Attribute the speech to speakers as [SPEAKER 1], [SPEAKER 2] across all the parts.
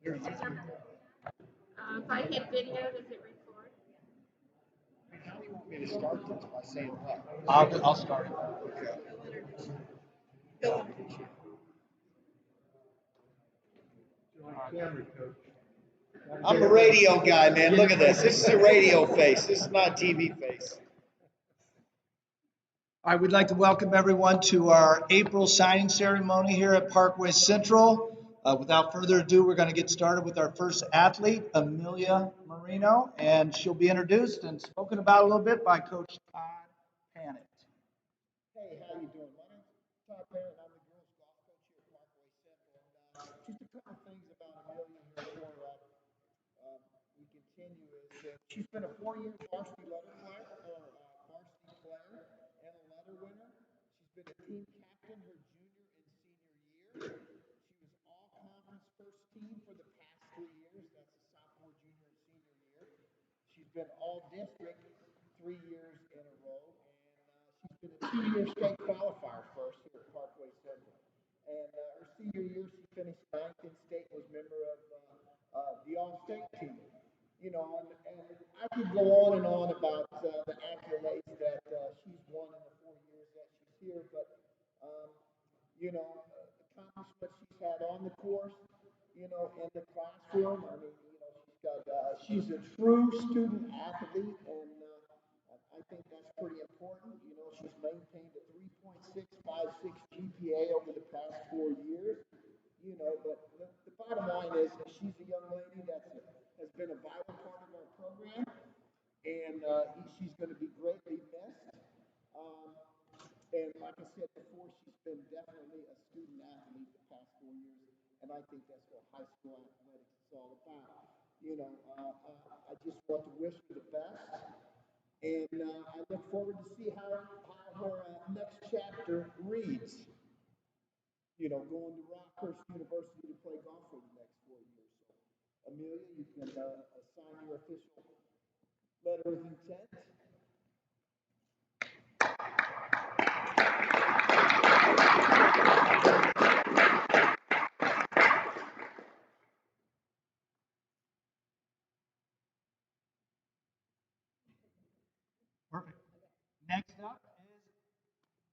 [SPEAKER 1] If I hit video, does it record?
[SPEAKER 2] How do you want me to start this by saying what?
[SPEAKER 3] I'll start it.
[SPEAKER 2] I'm a radio guy, man. Look at this. This is a radio face. This is not TV face.
[SPEAKER 3] All right, we'd like to welcome everyone to our April signing ceremony here at Parkway Central. Without further ado, we're going to get started with our first athlete, Amelia Marino, and she'll be introduced and spoken about a little bit by Coach Todd Pannett.
[SPEAKER 2] Hey, how you doing? My name's Todd Barrett. I'm the girls golf coach here at Parkway Central. And just a couple of things about Amelia here before we continue is she's been a 4-year varsity letter player, varsity player, and a letter winner. She's been a team captain her junior and senior year. She was all conference first team for the past 3 years. That's the sophomore, junior, and senior year. She's been all district 3 years in a row. She's been a 2-year state qualifier for us here at Parkway Central. And her senior year, she finished 9th in state, was member of the All-State team. You know, and I could go on and on about the accolades that she's won in the 4 years that she's here, but you know, accomplishments she's had on the course, you know, in the classroom. I mean, you know, she's a true student athlete, and I think that's pretty important. You know, she's maintained a 3.656 GPA over the past 4 years. You know, but the bottom line is that she's a young lady that has been a vital part of our program, and she's going to be greatly missed. Um, and like I said before, she's been definitely a student athlete the past 4 years, and I think that's what high school athletics is all about. You know, I just want to wish her the best, and I look forward to see how her next chapter reads. You know, going to Rockhurst University to play golf for the next 4 years. So, Amelia, you can sign your official letter of intent.
[SPEAKER 3] Perfect. Next up is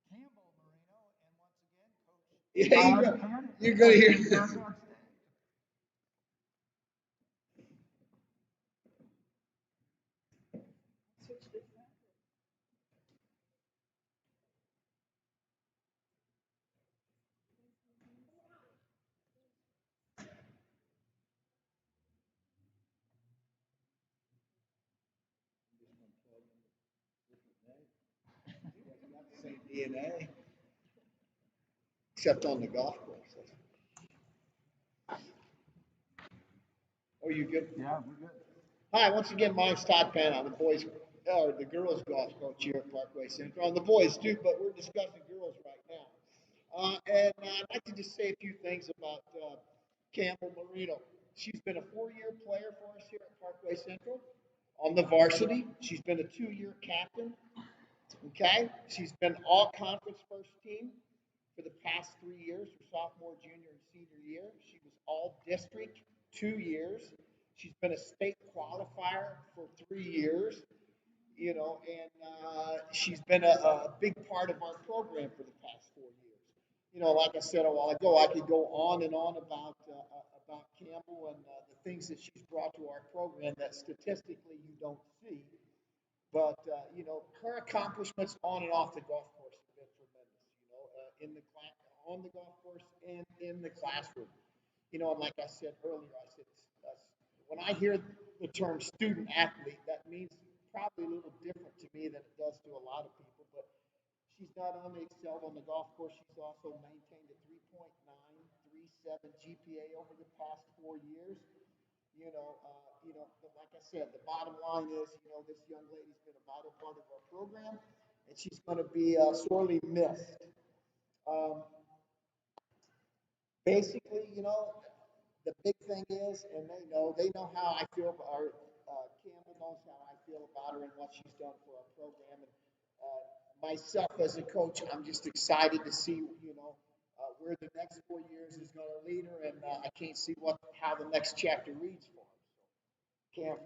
[SPEAKER 3] Campbell Marino, and once again, Coach Todd Pannett.
[SPEAKER 2] You're going to hear this. Same DNA, except on the golf course. Oh, you good?
[SPEAKER 3] Yeah, we're good.
[SPEAKER 2] Hi, once again, my name's Todd Penn. I'm the girls golf coach here at Parkway Central. And the boys too, but we're discussing girls right now. And I'd like to just say a few things about Campbell Marino. She's been a 4-year player for us here at Parkway Central on the varsity. She's been a 2-year captain. Okay, she's been all conference first team for the past 3 years, her sophomore, junior, and senior year. She was all district 2 years. She's been a state qualifier for 3 years, you know, and she's been a big part of our program for the past 4 years. You know, like I said a while ago, I could go on and on about Campbell and the things that she's brought to our program that statistically you don't see. But you know, her accomplishments on and off the golf course have been tremendous. You know, in the on the golf course and in the classroom. You know, and like I said earlier, I said when I hear the term student athlete, that means probably a little different to me than it does to a lot of people. But she's not only excelled on the golf course, she's also maintained a 3.937 GPA over the past 4 years. But like I said, the bottom line is, you know, this young lady's been a vital part of our program, and she's going to be sorely missed. Um, Basically, you know, the big thing is, and they know how I feel, or Campbell knows how I feel about her and what she's done for our program. And myself as a coach, I'm just excited to see, you know, where the next 4 years is going to lead her, and I can't see how the next chapter reads for her. So, Cam,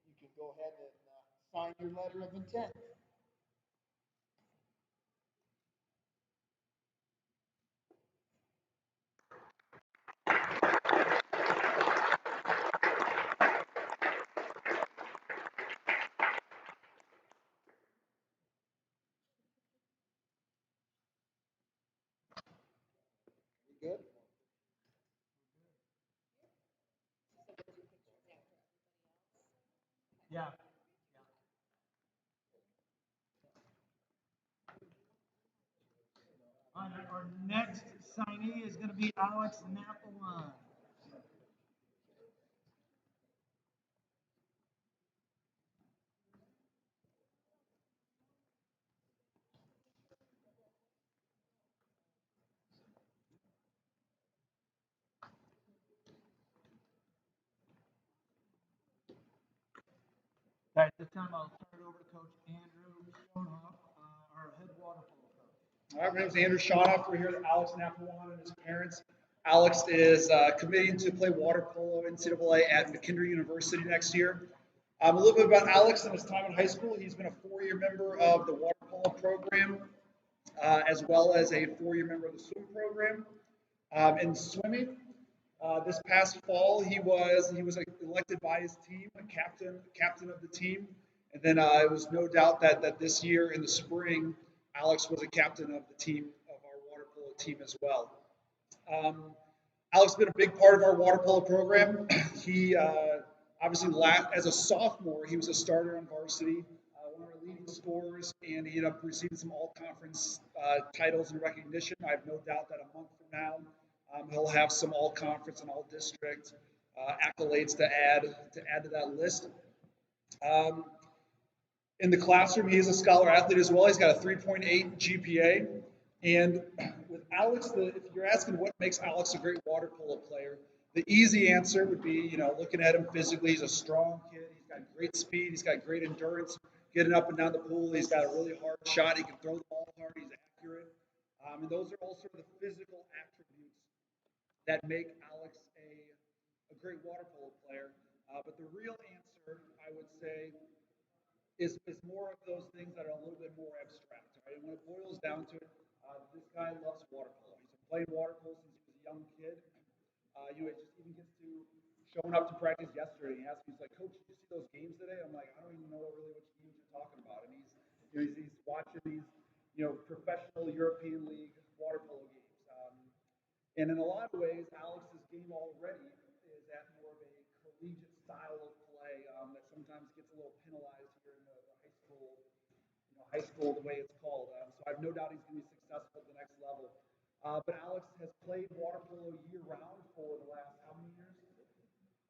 [SPEAKER 2] you can go ahead and sign your letter of intent. You good?
[SPEAKER 3] Yeah. Our next signee is going to be Alex Napoleon. All right, this time I'll turn it over to Coach Andrew Schoenhoff, our head water polo coach.
[SPEAKER 4] All right, my name is Andrew Shawnoff. We're here with Alex Napoleon and his parents. Alex is committing to play water polo NCAA at McKendree University next year. A little bit about Alex and his time in high school. He's been a 4-year member of the water polo program, as well as a 4-year member of the swim program. In swimming, this past fall, he was elected by his team, a captain of the team, and then it was no doubt that this year in the spring, Alex was a captain of the team of our water polo team as well. Um, Alex has been a big part of our water polo program. He obviously as a sophomore, he was a starter on varsity, one of our leading scorers, and he ended up receiving some all-conference titles and recognition. I have no doubt that a month from now, he'll have some all-conference and all-district accolades to add to that list. Um, in the classroom, he is a scholar athlete as well. He's got a 3.8 GPA. And with Alex, if you're asking what makes Alex a great water polo player, the easy answer would be, looking at him physically, he's a strong kid. He's got great speed. He's got great endurance getting up and down the pool. He's got a really hard shot. He can throw the ball hard. He's accurate. And those are all sort of the physical attributes that make Alex a great water polo player. But the real answer, I would say, is more of those things that are a little bit more abstract, right? And when it boils down to it, this guy loves water polo. He's been playing water polo since he was a young kid. It just even gets to showing up to practice yesterday. He asked me, he's like, "Coach, did you see those games today?" I'm like, "I don't even know really which games you're talking about." And he's watching these, professional European League water polo games. And in a lot of ways, Alex's game already is at more of a collegiate style of play that sometimes gets a little penalized here in the high school, the way it's called. So I have no doubt he's going to be successful at the next level. But Alex has played water polo year-round for the last how many years?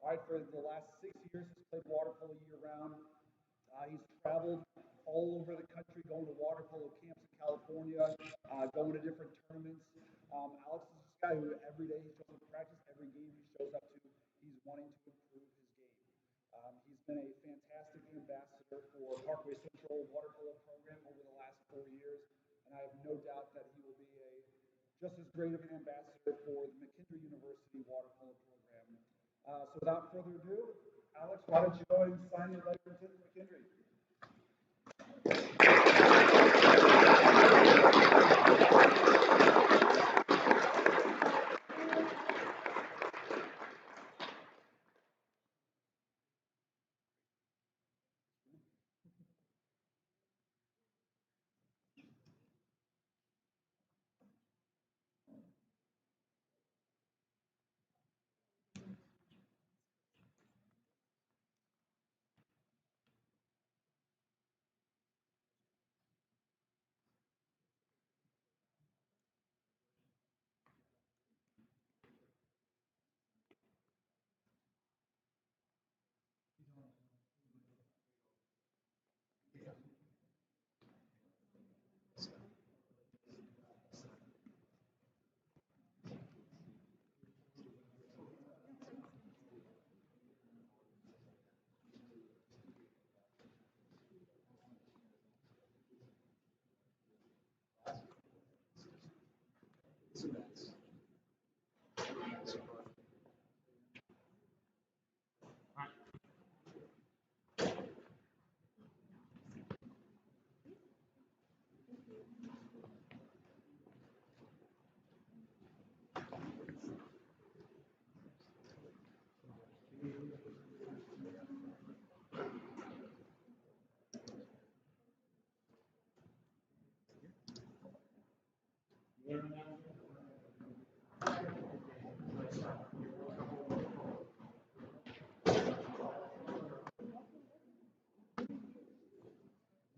[SPEAKER 4] All right, for the last 6 years, he's played water polo year-round. He's traveled all over the country, going to water polo camps in California, going to different tournaments. Alex is this guy who every day he shows up to practice, every game he shows up to, he's wanting to improve his game. He's been a fantastic ambassador for Parkway Central water polo program over the last 4 years, and I have no doubt that he will be just as great of an ambassador for the McKendree University water polo program. So without further ado, Alex, why don't you go ahead and sign your letter to McKendree?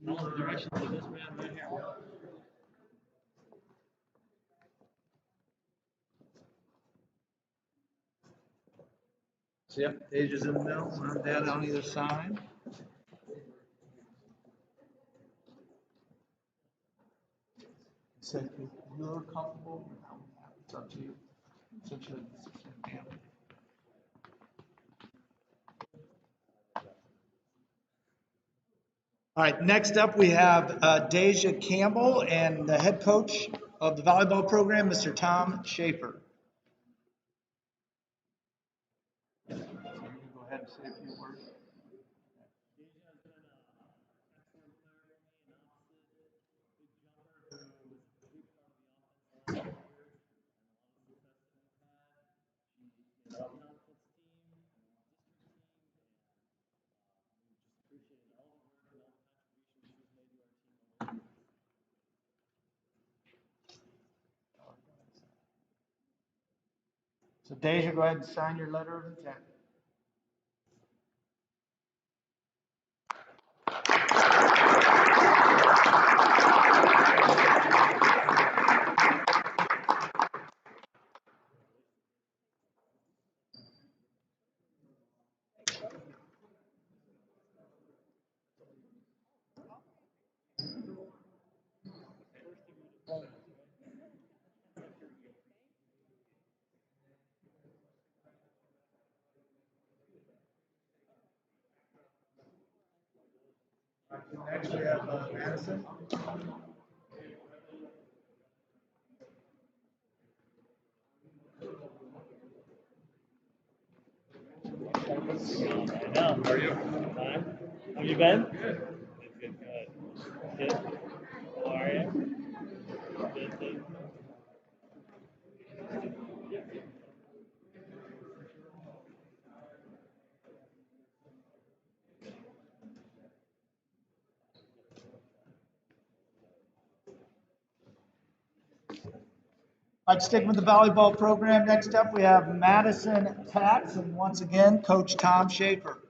[SPEAKER 5] Follow the directions of this man right here.
[SPEAKER 3] So yep, Deja's in the middle, mom, dad on either side. So if you're comfortable, it's up to you. Essentially, all right, next up we have Deja Campbell and the head coach of the volleyball program, Mr. Tom Schaefer. So you can go ahead and say a few words. So Deja, go ahead and sign your letter of intent. Next we have Madison.
[SPEAKER 5] I know. How are you? Fine. How you been? Good. Good. Good. How are you? Good. Good.
[SPEAKER 3] All right, sticking with the volleyball program. Next up, we have Madison Tatz, and once again, Coach Tom Schaefer.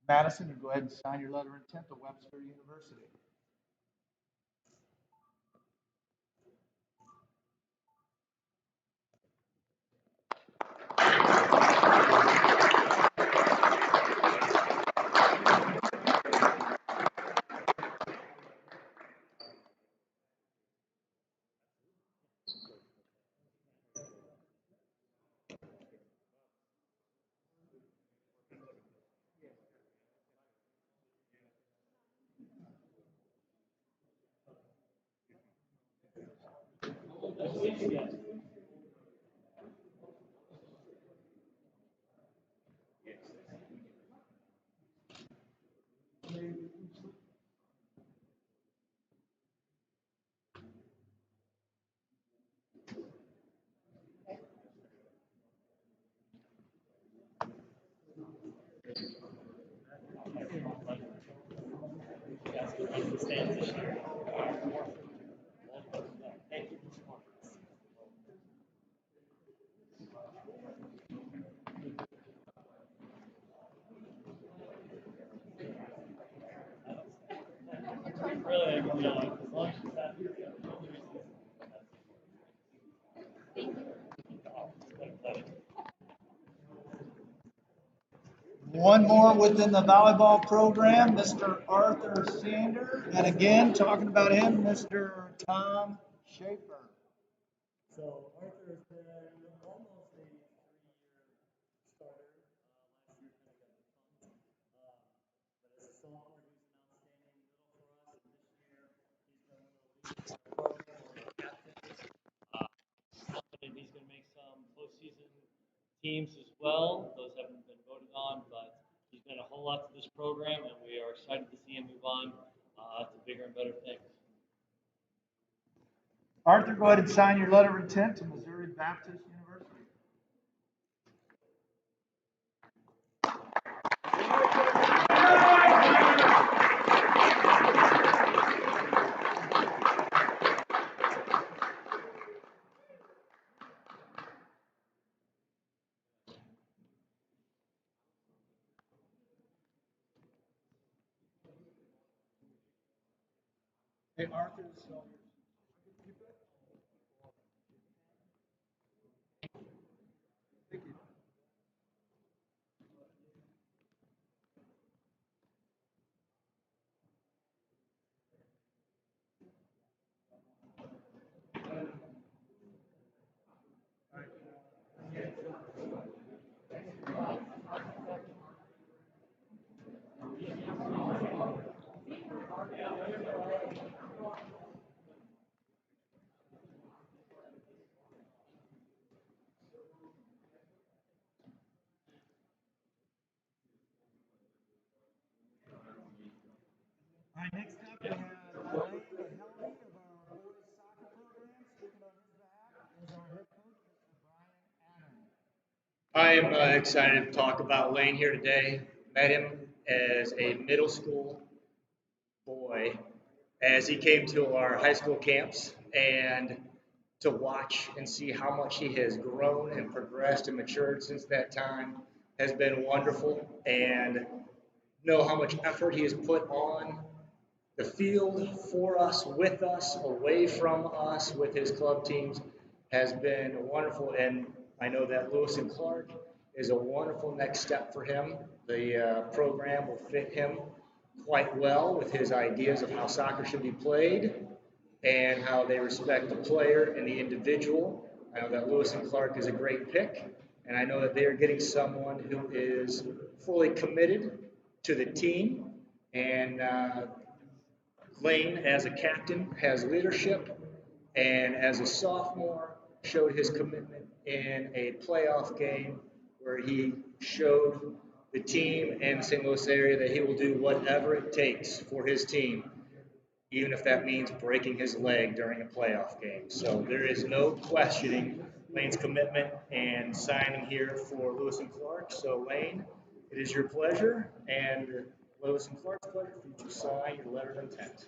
[SPEAKER 3] Madison, you go ahead and sign your letter of intent to Webster University.
[SPEAKER 5] Really, as long as she's happy.
[SPEAKER 3] One more within the volleyball program, Mr. Arthur Sander, and again, talking about him, Mr. Tom Schaefer.
[SPEAKER 5] So Arthur has been almost a 3 teams as well. Those haven't been voted on, but he's been a whole lot to this program, and we are excited to see him move on to bigger and better things.
[SPEAKER 3] Arthur, go ahead and sign your letter of intent to Missouri Baptist University. Hey, Arthur, this is all yours. Thank you. All right, next up we have Lane Helmy of our boys soccer program. Speaking on his behalf is our head coach, Mr. Brian Adams.
[SPEAKER 6] I am excited to talk about Lane here today. Met him as a middle school boy as he came to our high school camps, and to watch and see how much he has grown and progressed and matured since that time has been wonderful, and know how much effort he has put on the field for us, with us, away from us, with his club teams has been wonderful. And I know that Lewis and Clark is a wonderful next step for him. The program will fit him quite well with his ideas of how soccer should be played and how they respect the player and the individual. I know that Lewis and Clark is a great pick, and I know that they are getting someone who is fully committed to the team. And Lane, as a captain, has leadership, and as a sophomore, showed his commitment in a playoff game where he showed the team and the St. Louis area that he will do whatever it takes for his team, even if that means breaking his leg during a playoff game. So there is no questioning Lane's commitment and signing here for Lewis and Clark. So Lane, it is your pleasure, and Lewis and Clark's pleasure for you to sign your letter of intent.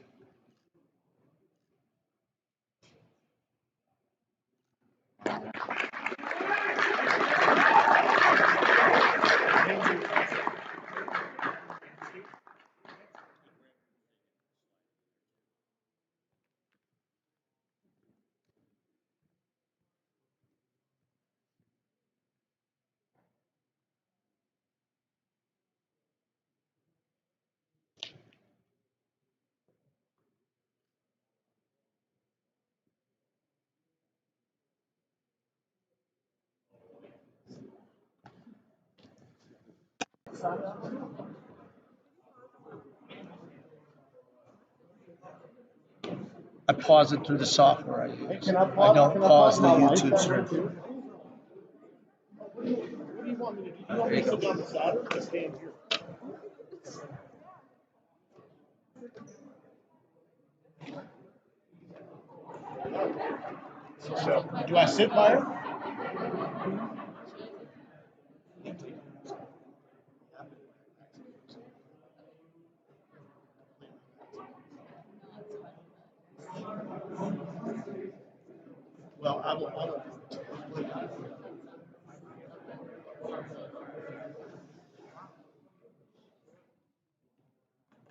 [SPEAKER 3] I pause it through the software I use.
[SPEAKER 2] Hey,
[SPEAKER 3] I don't pause the YouTube stream.
[SPEAKER 2] What do you want me to do? You want me to sit down beside her or stand here? So, do I sit by her? Well, I will.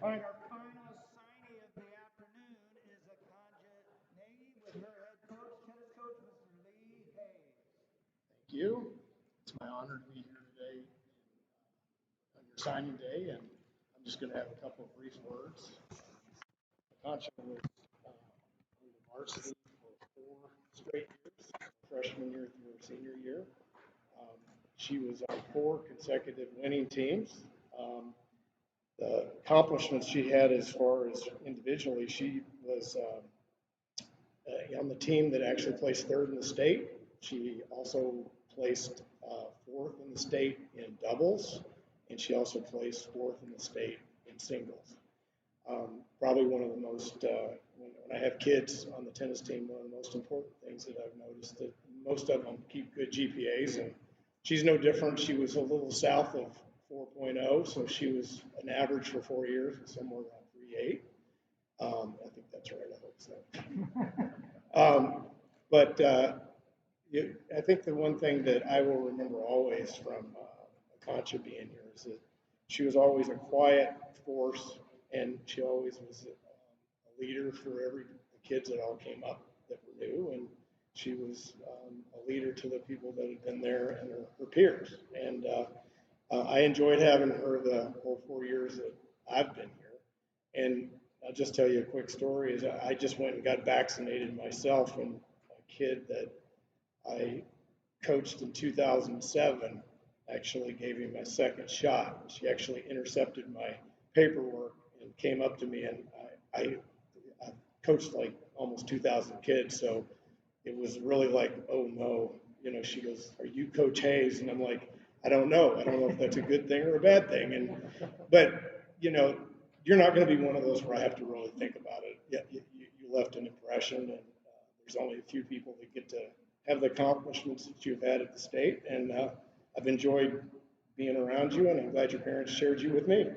[SPEAKER 2] All right, our final signee of the afternoon is Akanja Nagy with her head coach, tennis coach, Mr. Lee Hayes. Thank you. It's my honor to be here today on your signing day, and I'm just going to have a couple of brief words. Akanja was on the varsity for 4 straight years, freshman year through her senior year. She was on 4 consecutive winning teams. The accomplishments she had as far as individually, she was on the team that actually placed 3rd in the state. She also
[SPEAKER 7] placed fourth in the state in doubles, and she also placed fourth in the state in singles. Probably one of the most, when I have kids on the tennis team, one of the most important things that I've noticed that most of them keep good GPAs, and she's no different. She was a little south of 4.0, so she was an average for 4 years, somewhere around 3.8. I think that's right, I hope so. But I think the one thing that I will remember always from Concha being here is that she was always a quiet force, and she always was a leader for the kids that all came up that were new, and she was a leader to the people that had been there and her peers. And I enjoyed having her the whole 4 years that I've been here. And I'll just tell you a quick story. Is I just went and got vaccinated myself, and a kid that I coached in 2007 actually gave me my second shot. She actually intercepted my paperwork and came up to me, and I coached like almost 2,000 kids, so it was really like, oh no, she goes, "Are you Coach Hayes?" And I'm like, I don't know if that's a good thing or a bad thing. But you're not going to be one of those where I have to really think about it. Yeah, you left an impression, and there's only a few people that get to have the accomplishments that you've had at the state, and I've enjoyed being around you, and I'm glad your parents shared you with me.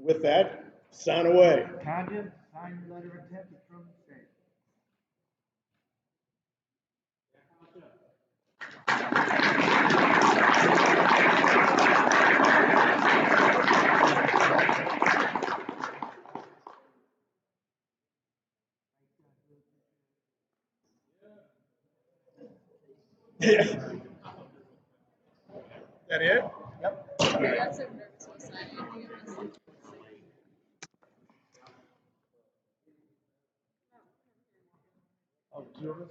[SPEAKER 7] With that, sign away.
[SPEAKER 2] Concha, sign your letter of intent to Truman State.
[SPEAKER 7] Yeah. That it?
[SPEAKER 2] Yep.
[SPEAKER 1] That's a nervous one, so I think it was.
[SPEAKER 2] Oh, two of us?